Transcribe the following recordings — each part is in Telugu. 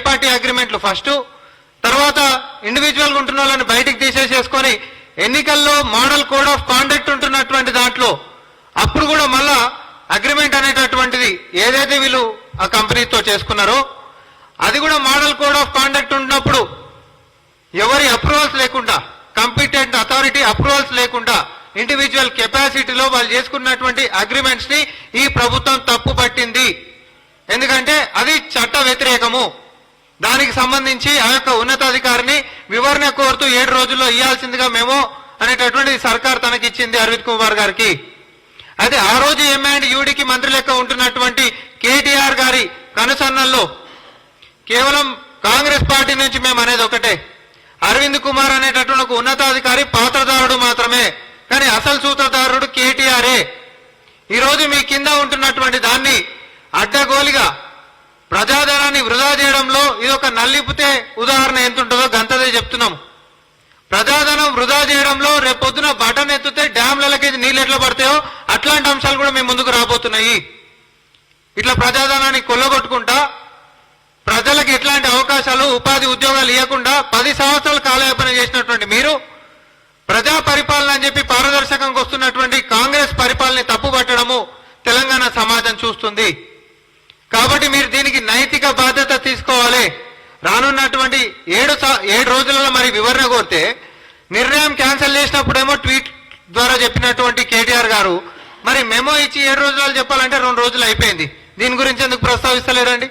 పార్టీ అగ్రిమెంట్లు ఫస్ట్, తర్వాత ఇండివిజువల్ గా ఉంటున్న వాళ్ళని బయటికి తీసేసేసుకొని ఎన్నికల్లో మోడల్ కోడ్ ఆఫ్ కాండక్ట్ ఉంటున్నటువంటి దాంట్లో అప్పుడు కూడా మళ్ళా అగ్రిమెంట్ అనేటటువంటిది ఏదైతే వీళ్ళు ఆ కంపెనీతో చేసుకున్నారో అది కూడా మోడల్ కోడ్ ఆఫ్ కాండక్ట్ ఉన్నప్పుడు ఎవరి అప్రూవల్స్ లేకుండా, కంపిటెంట్ అథారిటీ అప్రూవల్స్ లేకుండా ఇండివిజువల్ కెపాసిటీలో వాళ్ళు చేసుకున్నటువంటి అగ్రిమెంట్స్ ని ఈ ప్రభుత్వం తప్పు పట్టింది. ఎందుకంటే అది చట్ట వ్యతిరేకము. దానికి సంబంధించి ఆ యొక్క ఉన్నతాధికారిని వివరణ కోరుతూ 7 రోజుల్లో ఇవ్వాల్సిందిగా మేము అనేటటువంటి సర్కార్ తనకిచ్చింది అరవింద్ కుమార్ గారికి. అయితే ఆ రోజు ఎంఐండ్-యూడీకి మంత్రి లెక్క ఉంటున్నటువంటి కేటీఆర్ గారి కనుసన్నల్లో కేవలం కాంగ్రెస్ పార్టీ నుంచి మేము అనేది ఒకటే, అరవింద్ కుమార్ అనేటటువంటి ఒక ఉన్నతాధికారి పాత్రదారుడు మాత్రమే, కానీ అసలు సూత్రధారుడు కేటీఆరే. ఈరోజు మీ కింద ఉంటున్నటువంటి దాన్ని అడ్డగోలిగా ప్రజాధనాన్ని వృధా చేయడంలో ఇది ఒక నల్లిపితే ఉదాహరణ ఎంత ఉంటుందో గంతదే చెప్తున్నాం. ప్రజాధనం వృధా చేయడంలో రేపొద్దున బటన్ ఎత్తితే డ్యాంలకి నీళ్ళు ఎట్లా పడతాయో అట్లాంటి అంశాలు కూడా మేము ముందుకు రాబోతున్నాయి. ఇట్లా ప్రజాధనాన్ని కొల్లగొట్టుకుంటా ప్రజలకు ఎట్లాంటి అవకాశాలు, ఉపాధి, ఉద్యోగాలు ఇవ్వకుండా 10 సంవత్సరాలు కాలయాపన చేసినటువంటి మీరు ప్రజా పరిపాలన అని చెప్పి పారదర్శకంగా వస్తున్నటువంటి కాంగ్రెస్ పరిపాలన తప్పుపట్టడము తెలంగాణ సమాజం చూస్తుంది. కాబట్టి మీరు దీనికి నైతిక బాధ్యత తీసుకోవాలి. రానున్నటువంటి 7 రోజులలో మరి వివరణ కోరితే నిర్ణయం క్యాన్సిల్ చేసినప్పుడేమో ట్వీట్ ద్వారా చెప్పినటువంటి కేటీఆర్ గారు మరి మెమో ఇచ్చి 7 రోజులు చెప్పాలంటే 2 రోజులు అయిపోయింది. దీని గురించి ఎందుకు ప్రస్తావిస్తలేరండి?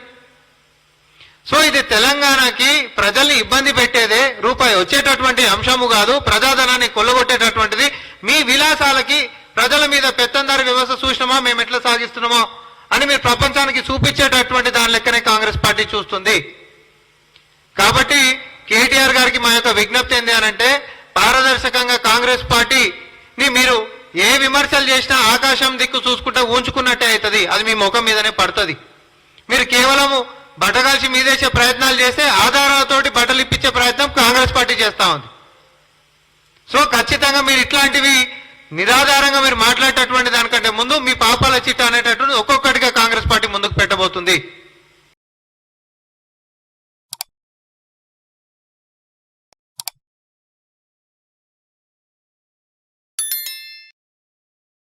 సో ఇది తెలంగాణకి ప్రజల్ని ఇబ్బంది పెట్టేదే, రూపాయి వచ్చేటటువంటి అంశము కాదు, ప్రజాధనాన్ని కొల్లగొట్టేటటువంటిది. మీ విలాసాలకి ప్రజల మీద పెత్తందారి వ్యవస్థ చూసినామా మేము ఎట్లా సాగిస్తున్నామో అని మీరు ప్రపంచానికి చూపించేటటువంటి దాని లెక్కనే కాంగ్రెస్ పార్టీ చూస్తుంది. కాబట్టి కేటీఆర్ గారికి మా యొక్క విజ్ఞప్తి ఏంటి అనంటే, పారదర్శకంగా కాంగ్రెస్ పార్టీని మీరు ఏ విమర్శలు చేసినా ఆకాశం దిక్కు చూసుకుంటే ఊంచుకున్నట్టే అవుతుంది, అది మీ ముఖం మీదనే పడుతుంది. మీరు కేవలము బట్టగాల్చి మీదేసే ప్రయత్నాలు చేస్తే ఆధారాలతోటి బట్టలు ఇప్పించే ప్రయత్నం కాంగ్రెస్ పార్టీ చేస్తా ఉంది. సో ఖచ్చితంగా మీరు ఇట్లాంటివి నిరాధారంగా మీరు మాట్లాడేటటువంటి దానికంటే ముందు మీ పాపాల చిట్ట అనేటటువంటి ఒక్కొక్కటిగా కాంగ్రెస్ పార్టీ ముందుకు పెట్టబోతుంది.